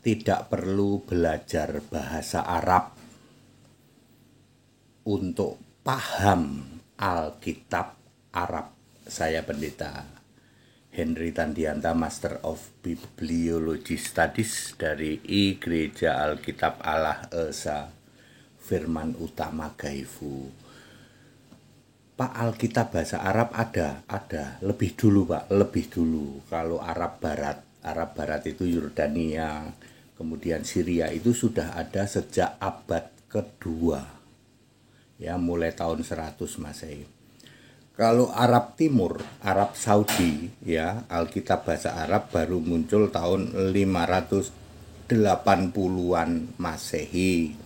tidak perlu belajar bahasa Arab untuk paham Alkitab Arab. Saya Pendeta Henry Tandianta, Master of Bibliology Studies dari I Gereja Alkitab Allah Esa Firman Utama Gaifu. Pak, Alkitab bahasa Arab ada lebih dulu Pak, lebih dulu. Kalau Arab Barat itu Yordania, kemudian Syria itu sudah ada sejak abad kedua, ya mulai tahun 100 Masehi. Kalau Arab Timur, Arab Saudi, ya Alkitab bahasa Arab baru muncul tahun 580-an Masehi,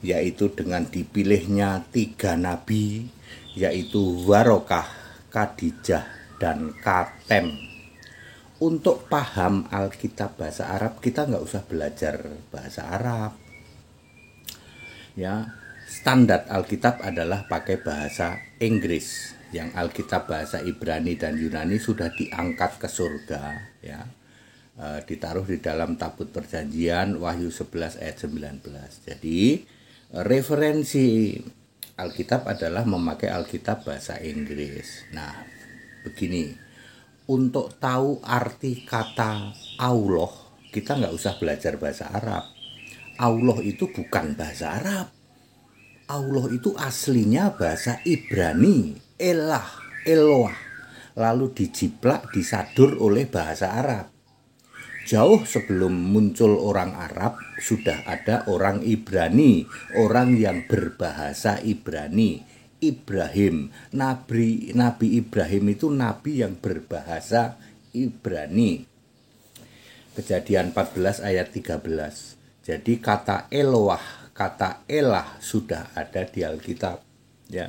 yaitu dengan dipilihnya 3 nabi, yaitu Warokah, Khadijah, dan Katem. Untuk paham Alkitab bahasa Arab, kita nggak usah belajar bahasa Arab. Ya, standar Alkitab adalah pakai bahasa Inggris. Yang Alkitab bahasa Ibrani dan Yunani sudah diangkat ke surga, ya. Ditaruh di dalam tabut perjanjian Wahyu 11 ayat 19. Jadi referensi Alkitab adalah memakai Alkitab bahasa Inggris. Nah, begini, untuk tahu arti kata Allah, kita nggak usah belajar bahasa Arab. Allah itu bukan bahasa Arab. Allah itu aslinya bahasa Ibrani, Eloah, lalu dijiplak, disadur oleh bahasa Arab. Jauh sebelum muncul orang Arab, sudah ada orang Ibrani, orang yang berbahasa Ibrani. Ibrahim, Nabi Ibrahim itu nabi yang berbahasa Ibrani. Kejadian 14 ayat 13. Jadi kata Eloah, kata Elah sudah ada di Alkitab, ya.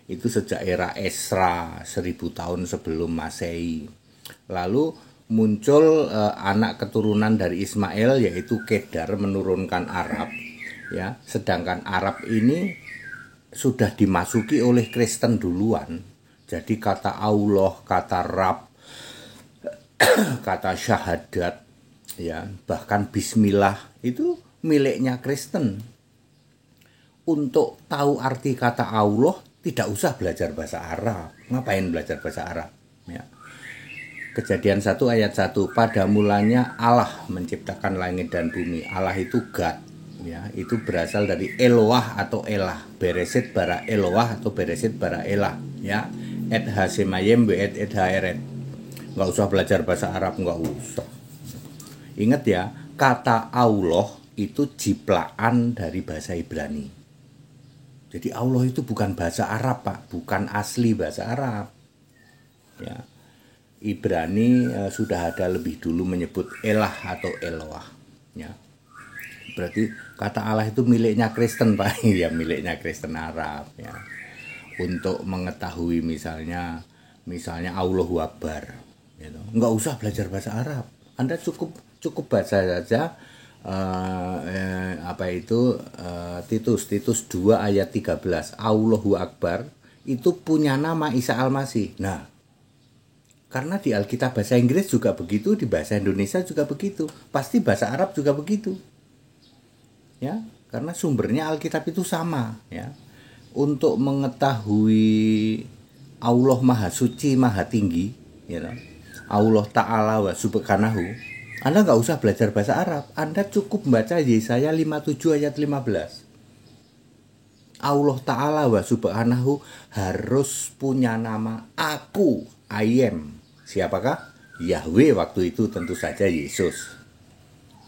Itu sejak era Esra 1000 tahun sebelum Masehi. Lalu muncul anak keturunan dari Ismail, yaitu Kedar, menurunkan Arab, ya. Sedangkan Arab ini sudah dimasuki oleh Kristen duluan. Jadi kata Allah, kata Rab, kata syahadat, ya, bahkan bismillah itu miliknya Kristen. Untuk tahu arti kata Allah tidak usah belajar bahasa Arab. Ngapain belajar bahasa Arab, ya. Kejadian 1 ayat 1, pada mulanya Allah menciptakan langit dan bumi. Allah itu God, ya, itu berasal dari Eloah atau Elah. Beresit bara Eloah atau beresit bara Elah, ya. Et hasemayem be et haeret. Nggak usah belajar bahasa Arab, nggak usah. Ingat ya, kata Allah itu jiplaan dari bahasa Ibrani. Jadi Allah itu bukan bahasa Arab, Pak, bukan asli bahasa Arab, ya. Ibrani sudah ada lebih dulu menyebut Elah atau Eloah, ya. Berarti kata Allah itu miliknya Kristen, Pak. Ya, miliknya Kristen Arab, ya. Untuk mengetahui misalnya Allahu Akbar, gitu. Nggak usah belajar bahasa Arab. Anda cukup baca saja Titus 2 ayat 13. Allahu Akbar itu punya nama Isa Al-Masih. Nah, karena di Alkitab bahasa Inggris juga begitu, di bahasa Indonesia juga begitu, pasti bahasa Arab juga begitu, ya, karena sumbernya Alkitab itu sama, ya. Untuk mengetahui Allah Maha Suci, Maha Tinggi, ya, Allah Ta'ala wa Subhanahu, Anda nggak usah belajar bahasa Arab. Anda cukup membaca Yesaya 57 ayat 15. Allah Ta'ala wa Subhanahu harus punya nama Aku, I am. Siapakah? Yahweh, waktu itu tentu saja Yesus,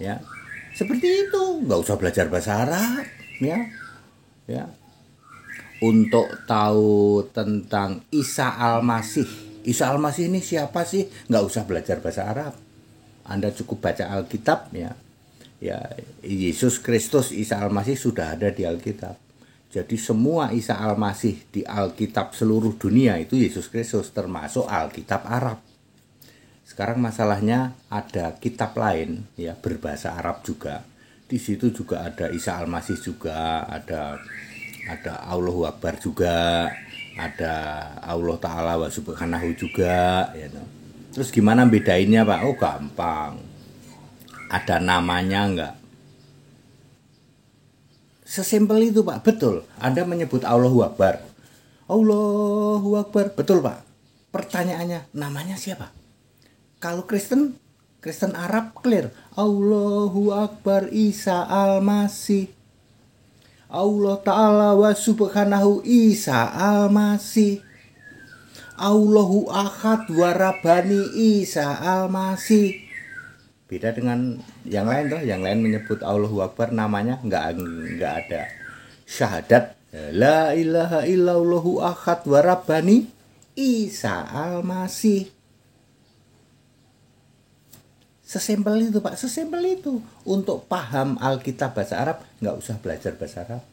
ya. Seperti itu, nggak usah belajar bahasa Arab, ya. Ya. Untuk tahu tentang Isa Al-Masih. Isa Al-Masih ini siapa sih? Nggak usah belajar bahasa Arab. Anda cukup baca Alkitab, ya. Ya, Yesus Kristus, Isa Al-Masih sudah ada di Alkitab. Jadi semua Isa Al-Masih di Alkitab seluruh dunia itu Yesus Kristus, termasuk Alkitab Arab. Sekarang masalahnya ada kitab lain, ya, berbahasa Arab juga. Di situ juga ada Isa Al-Masih juga, ada Allahu Akbar juga, ada Allah Ta'ala wa Subhanahu juga, ya. Terus gimana bedainnya, Pak? Oh, gampang. ada namanya enggak? Sesimpel itu Pak, betul. Anda menyebut Allahu Akbar. Allahu Akbar, betul Pak. Pertanyaannya, namanya siapa? Kalau Kristen Arab clear. Allahu Akbar Isa Al-Masih. Allah Ta'ala wa subhanahu Isa Al-Masih. Allahu Ahad wa Rabbani Isa Al-Masih. Beda dengan yang lain toh, yang lain menyebut Allahu Akbar namanya enggak ada syahadat la ilaha illallahu ahad wa rabbani Isa Al-Masih. Sesimpel itu Pak, sesimpel itu. Untuk paham Alkitab bahasa Arab enggak usah belajar bahasa Arab,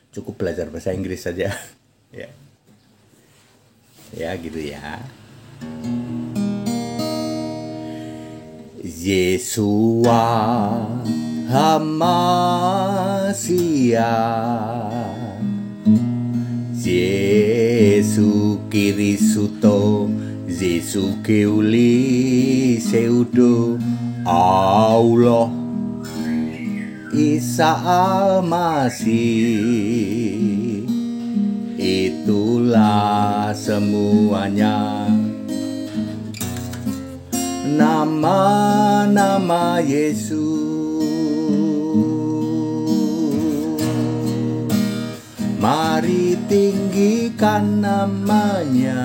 cukup belajar bahasa Inggris saja. Ya gitu ya. Yesua Hamasia Yesu Kirisuto Yesu Keuli Seudo Allah Isa Al-Masih. Itulah semuanya nama-nama Yesus. Mari tinggikan namanya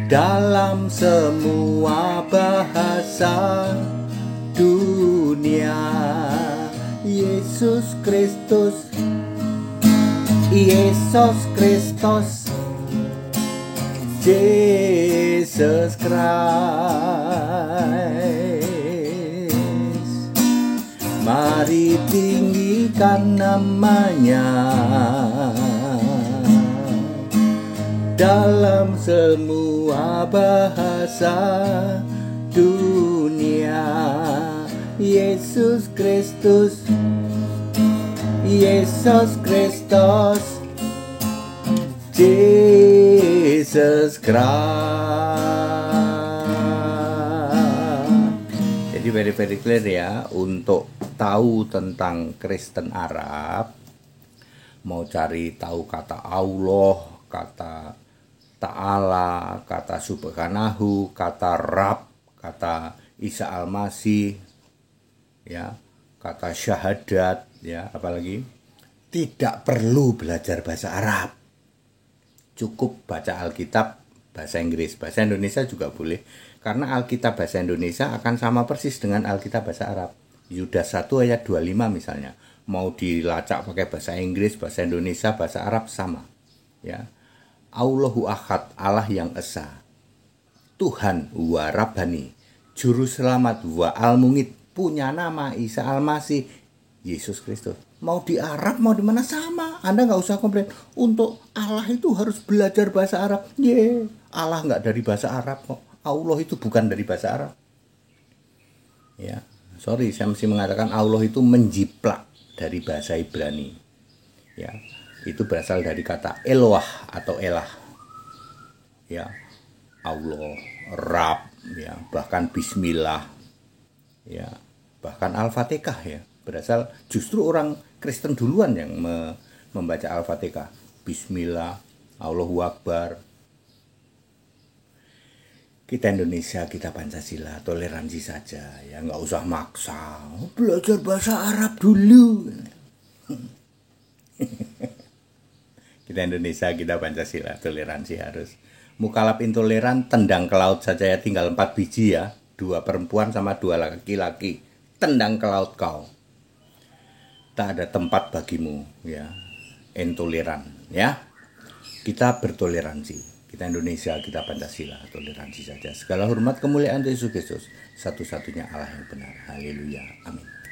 dalam semua bahasa dunia. Yesus Kristus, Yesus Kristus, Jesus Christ. Mari tinggikan namanya dalam semua bahasa dunia. Yesus Kristus, Yesus Kristus, Jesus Christ. Jadi very clear ya, untuk tahu tentang Kristen Arab, mau cari tahu kata Allah, kata Ta'ala, kata Subhanahu, kata Rab, kata Isa Al-Masih, ya, kata syahadat, ya, apalagi tidak perlu belajar bahasa Arab. Cukup baca Alkitab bahasa Inggris, bahasa Indonesia juga boleh, karena Alkitab bahasa Indonesia akan sama persis dengan Alkitab bahasa Arab. Yudas 1 ayat 25 misalnya, mau dilacak pakai bahasa Inggris, bahasa Indonesia, bahasa Arab sama, ya. Allahu Ahad, Allah yang esa, Tuhan wa Rabbani, juru selamat wa al-mungit, punya nama Isa Al-Masih, Yesus Kristus. Mau di Arab, mau di mana sama. Anda nggak usah komplain. Untuk Allah itu harus belajar bahasa Arab. Allah nggak dari bahasa Arab kok. Allah itu bukan dari bahasa Arab. Ya, sorry, saya mesti mengatakan Allah itu menjiplak dari bahasa Ibrani. Ya, itu berasal dari kata Eloah atau Elah. Ya, Allah, Rab, ya, bahkan Bismillah, ya, bahkan Al-Fatihah, ya, berasal justru orang Kristen duluan yang membaca Al-Fatihah. Bismillah, Allahu Akbar. Kita Indonesia, kita Pancasila, toleransi saja, ya, nggak usah maksa. Belajar bahasa Arab dulu. Kita Indonesia, kita Pancasila, toleransi harus. Mukalaf intoleran, tendang ke laut saja ya, tinggal 4 biji ya, 2 perempuan sama 2 laki-laki, tendang ke laut kau. Tak ada tempat bagimu, ya, intoleran, ya. Kita bertoleransi, kita Indonesia, kita Pancasila, toleransi saja. Segala hormat kemuliaan Yesus Kristus, satu-satunya Allah yang benar. Haleluya, amin.